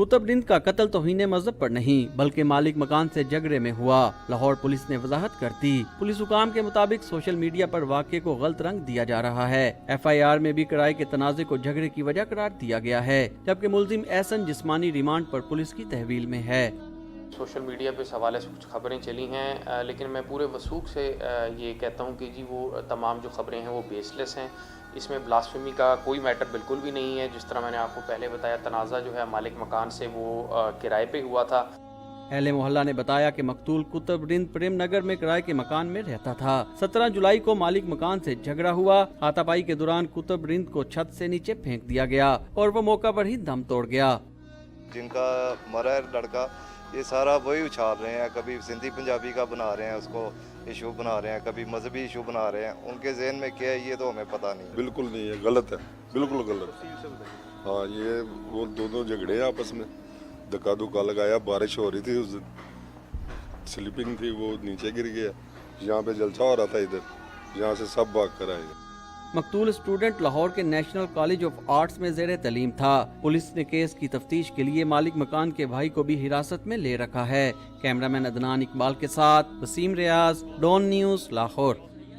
कुतुब रिंद का कत्ल तौहीन मजहब पर नहीं बल्कि मालिक मकान से झगड़े में हुआ। लाहौर पुलिस ने वजाहत कर दी। पुलिस हुकाम के मुताबिक सोशल मीडिया पर वाक़े को गलत रंग दिया जा रहा है। FIR में भी किराए के तनाज़े को झगड़े की वजह करार दिया गया है, जबकि मुल्जिम एहसन जिस्मानी रिमांड पर पुलिस की तहवील में है। सोशल मीडिया पे इस हवाले से कुछ खबरें चली हैं, लेकिन मैं पूरे वसूख से ये कहता हूँ कि जी वो तमाम जो खबरें हैं वो बेसलेस हैं। इसमें ब्लास्फेमी का कोई मैटर बिल्कुल भी नहीं है। जिस तरह मैंने आपको पहले बताया, तनाज़ा जो है मालिक मकान से वो किराए पे हुआ था। अहले मोहल्ला ने बताया कि मकतूल कुतुब रिंद प्रेम नगर में किराए के मकान में रहता था। 17 जुलाई को मालिक मकान से झगड़ा हुआ। हाथापाई के दौरान कुतुब रिंद को छत से नीचे फेंक दिया गया और वो मौका पर ही दम तोड़ गया। जिनका मरा है लड़का, ये सारा वही उछाल रहे हैं। कभी सिंधी पंजाबी का बना रहे हैं, उसको इशू बना रहे हैं, कभी मजहबी इशू बना रहे हैं। उनके जहन में क्या है ये तो हमें पता नहीं। बिल्कुल नहीं है, गलत है, बिल्कुल गलत। हाँ, ये वो दोनों झगड़े हैं आपस में, धक्का धुक्का लगाया। बारिश हो रही थी उस दिन, स्लीपिंग थी, वो नीचे गिर गया। यहाँ पे जलसा हो रहा था इधर, यहाँ से सब भाग कर आए। मकतूल स्टूडेंट लाहौर के नेशनल कॉलेज ऑफ आर्ट्स में ज़ेरे तलीम था। पुलिस ने केस की तफ्तीश के लिए मालिक मकान के भाई को भी हिरासत में ले रखा है। कैमरामैन अदनान इकबाल के साथ वसीम रियाज, डॉन न्यूज़, लाहौर।